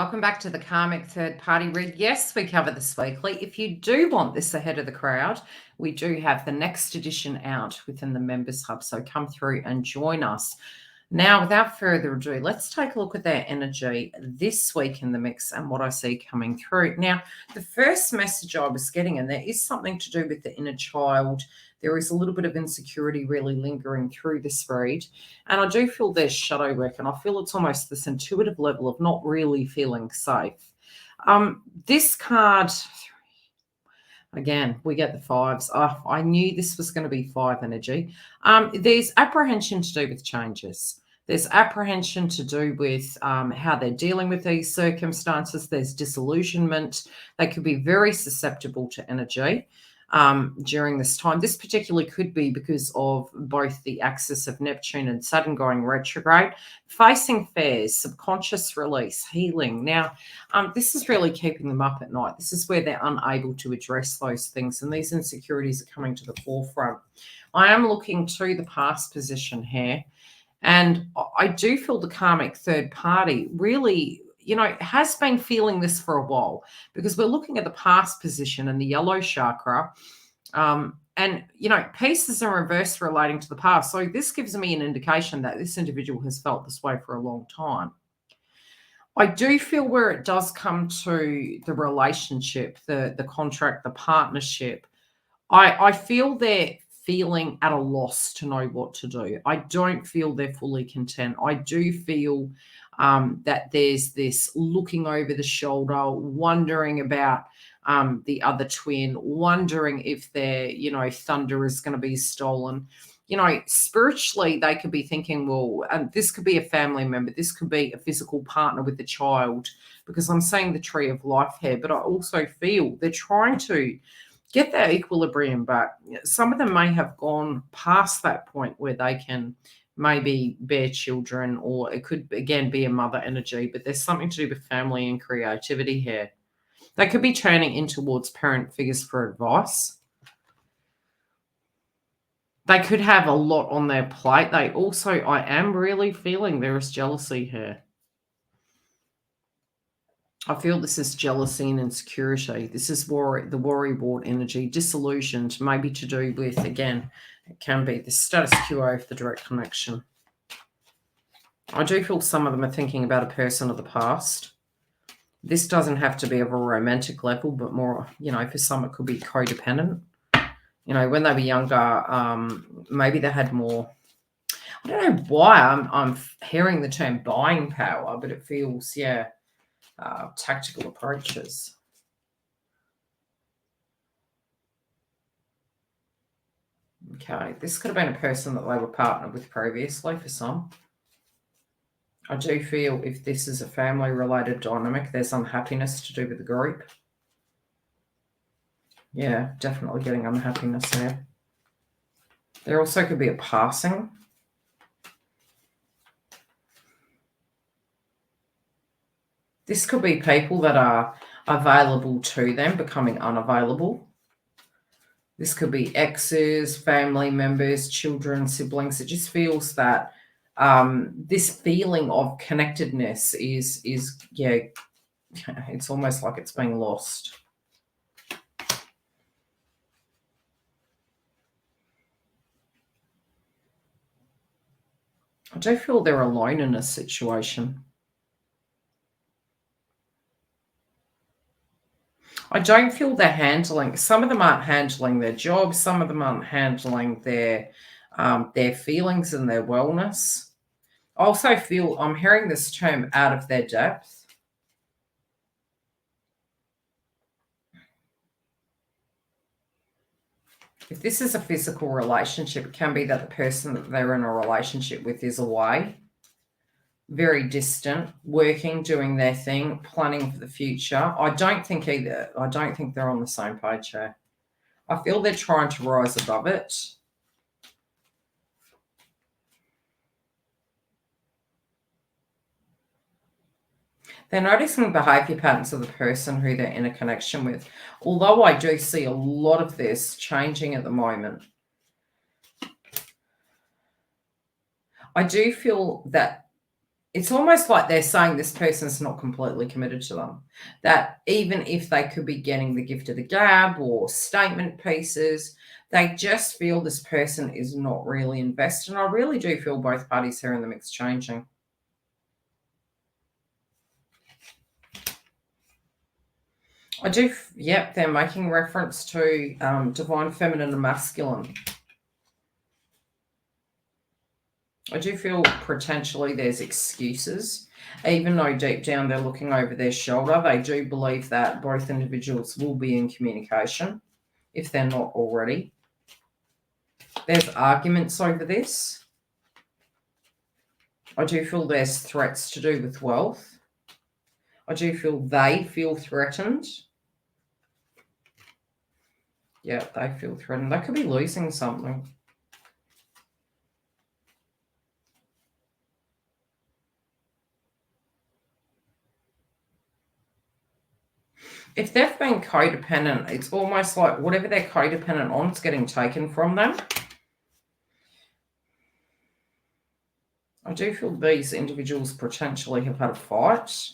welcome back to the Karmic Third Party Read. Yes, we cover this weekly. If you do want this ahead of the crowd, we do have the next edition out within the Members Hub, so come through and join us. Now, without further ado, let's take a look at their energy this week in the mix and what I see coming through. Now, the first message I was getting, and there is something to do with the inner child. There is a little bit of insecurity really lingering through this read. And I do feel there's shadow work, and I feel it's almost this intuitive level of not really feeling safe. This card, again, we get the fives. Oh, I knew this was going to be five energy. There's apprehension to do with changes. There's apprehension to do with how they're dealing with these circumstances. There's disillusionment. They could be very susceptible to energy during this time. This particularly could be because of both the axis of Neptune and Saturn going retrograde, facing fears, subconscious release, healing. Now, this is really keeping them up at night. This is where they're unable to address those things, and these insecurities are coming to the forefront. I am looking to the past position here, and I do feel the karmic third party really, has been feeling this for a while, because we're looking at the past position and the yellow chakra, and, pieces in reverse relating to the past. So this gives me an indication that this individual has felt this way for a long time. I do feel where it does come to the relationship, the contract, the partnership, I feel they're feeling at a loss to know what to do. I don't feel they're fully content. I do feel that there's this looking over the shoulder, wondering about the other twin, wondering if their, thunder is going to be stolen. Spiritually, they could be thinking, well, this could be a family member. This could be a physical partner with the child, because I'm seeing the tree of life here. But I also feel they're trying to get their equilibrium back. Some of them may have gone past that point where they can maybe bear children, or it could, again, be a mother energy, but there's something to do with family and creativity here. They could be turning in towards parent figures for advice. They could have a lot on their plate. They also, I am really feeling there is jealousy here. I feel this is jealousy and insecurity. This is the worry wart energy, disillusioned, maybe to do with, again, it can be the status quo of the direct connection. I do feel some of them are thinking about a person of the past. This doesn't have to be of a romantic level, but more, for some it could be codependent. When they were younger, maybe they had more, I don't know why I'm hearing the term buying power, but it feels, tactical approaches. Okay, this could have been a person that they were partnered with previously for some. I do feel if this is a family-related dynamic, there's unhappiness to do with the group. Yeah, definitely getting unhappiness there. There also could be a passing. This could be people that are available to them becoming unavailable. This could be exes, family members, children, siblings. It just feels that this feeling of connectedness is it's almost like it's being lost. I do feel they're alone in a situation. I don't feel they're handling, some of them aren't handling their jobs, some of them aren't handling their feelings and their wellness. I also feel, I'm hearing this term, out of their depth. If this is a physical relationship, it can be that the person that they're in a relationship with is away, very distant, working, doing their thing, planning for the future. I don't think they're on the same page here. I feel they're trying to rise above it. They're noticing behavior patterns of the person who they're in a connection with. Although I do see a lot of this changing at the moment. I do feel that it's almost like they're saying this person's not completely committed to them. That even if they could be getting the gift of the gab or statement pieces, they just feel this person is not really invested. And I really do feel both parties here in the mix changing. I do, yep, they're making reference to divine feminine and masculine. I do feel potentially there's excuses, even though deep down they're looking over their shoulder. They do believe that both individuals will be in communication if they're not already. There's arguments over this. I do feel there's threats to do with wealth. I do feel they feel threatened. Yeah, they feel threatened. They could be losing something. If they've been codependent, it's almost like whatever they're codependent on is getting taken from them. I do feel these individuals potentially have had a fight.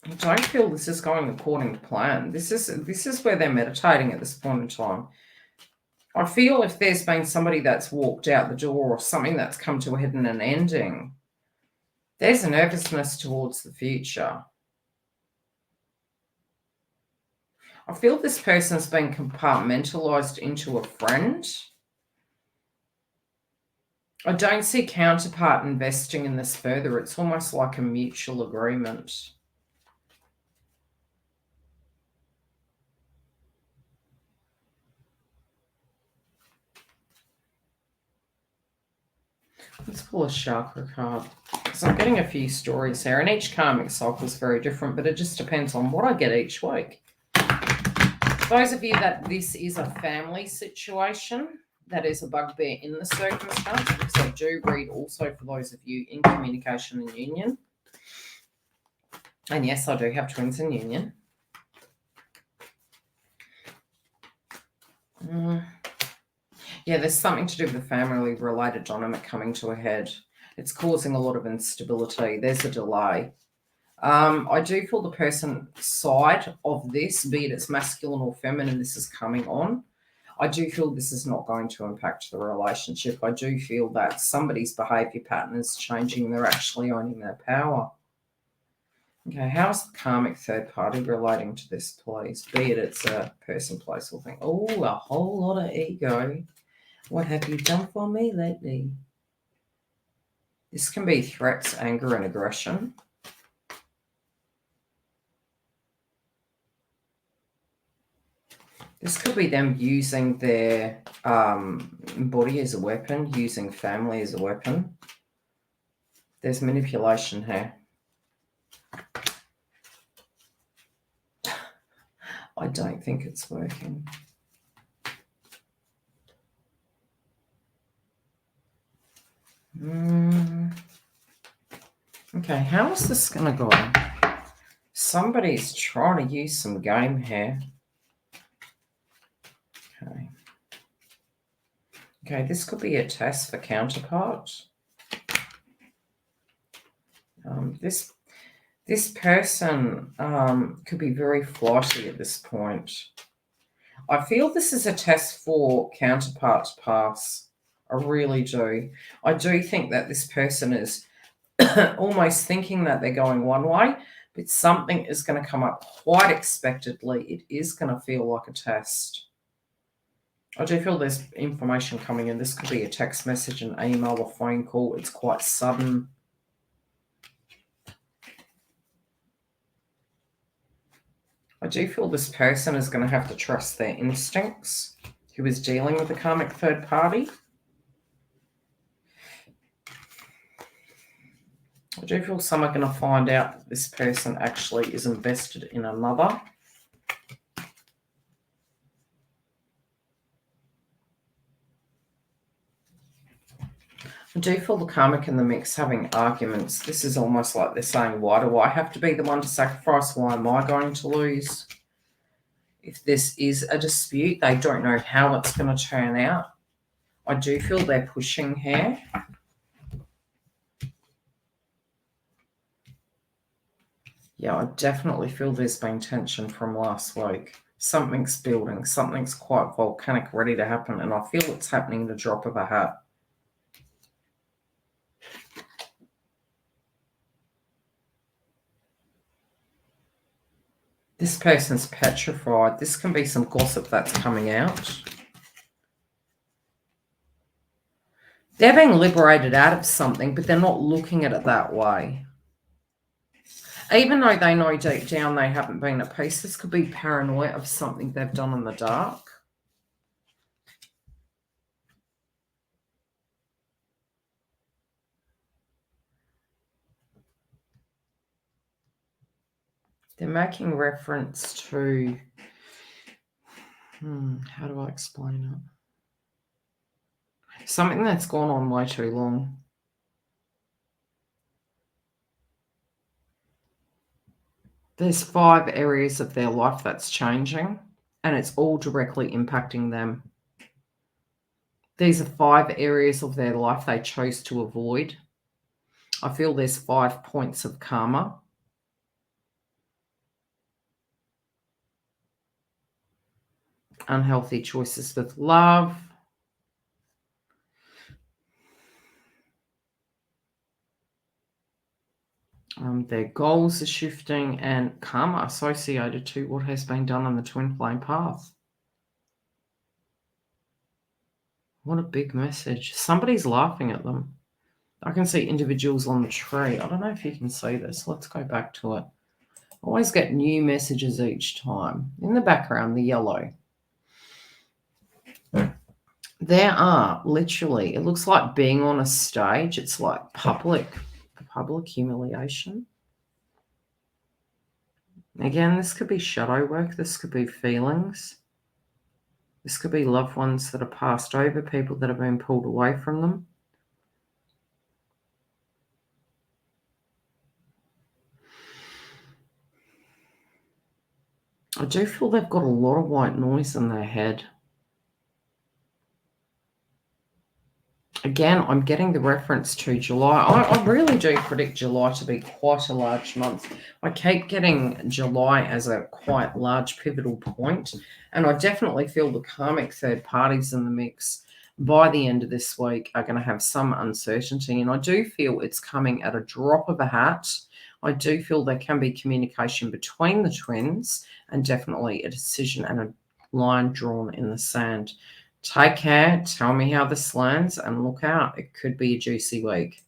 I don't feel this is going according to plan. This is where they're meditating at this point in time. I feel if there's been somebody that's walked out the door or something that's come to a head and an ending, there's a nervousness towards the future. I feel this person's been compartmentalized into a friend. I don't see counterpart investing in this further. It's almost like a mutual agreement. Let's pull a chakra card. So I'm getting a few stories here, and each karmic cycle is very different, but it just depends on what I get each week. Those of you that this is a family situation, that is a bugbear in the circumstance, because I do read also for those of you in communication and union. And yes, I do have twins in union. Yeah, there's something to do with the family-related dynamic coming to a head. It's causing a lot of instability. There's a delay. I do feel the person side of this, be it it's masculine or feminine, this is coming on. I do feel this is not going to impact the relationship. I do feel that somebody's behavior pattern is changing. They're actually owning their power. Okay, how's the karmic third party relating to this, please? Be it it's a person, place, or thing. Oh, a whole lot of ego. What have you done for me lately? This can be threats, anger, and aggression. This could be them using their body as a weapon, using family as a weapon. There's manipulation here. I don't think it's working. Okay, how is this going to go? Somebody's trying to use some game here. Okay, this could be a test for counterpart. This person could be very flighty at this point. I feel this is a test for counterpart to pass. I really do. I do think that this person is almost thinking that they're going one way, but something is going to come up quite expectedly. It is going to feel like a test. I do feel there's information coming in. This could be a text message, an email, a phone call. It's quite sudden. I do feel this person is going to have to trust their instincts, who is dealing with a karmic third party. I do feel some are going to find out that this person actually is invested in another. I do feel the karmic in the mix having arguments. This is almost like they're saying, why do I have to be the one to sacrifice? Why am I going to lose? If this is a dispute, they don't know how it's going to turn out. I do feel they're pushing here. Yeah, I definitely feel there's been tension from last week. Something's building. Something's quite volcanic, ready to happen. And I feel it's happening in the drop of a hat. This person's petrified. This can be some gossip that's coming out. They're being liberated out of something, but they're not looking at it that way. Even though they know deep down they haven't been at peace, this could be paranoia of something they've done in the dark. They're making reference to, how do I explain it? Something that's gone on way too long. There's 5 areas of their life that's changing, and it's all directly impacting them. These are 5 areas of their life they chose to avoid. I feel there's 5 points of karma. Unhealthy choices with love. Their goals are shifting, and karma associated to what has been done on the twin flame path. What a big message. Somebody's laughing at them. I can see individuals on the tree. I don't know if you can see this. Let's go back to it. Always get new messages each time. In the background, the yellow. There are literally, it looks like being on a stage. It's like public humiliation. Again, this could be shadow work. This could be feelings. This could be loved ones that are passed over, people that have been pulled away from them. I do feel they've got a lot of white noise in their head. Again, I'm getting the reference to July. I really do predict July to be quite a large month. I keep getting July as a quite large pivotal point, and I definitely feel the karmic third parties in the mix by the end of this week are going to have some uncertainty, and I do feel it's coming at a drop of a hat. I do feel there can be communication between the twins and definitely a decision and a line drawn in the sand. Take care. Tell me how this lands and look out. It could be a juicy week.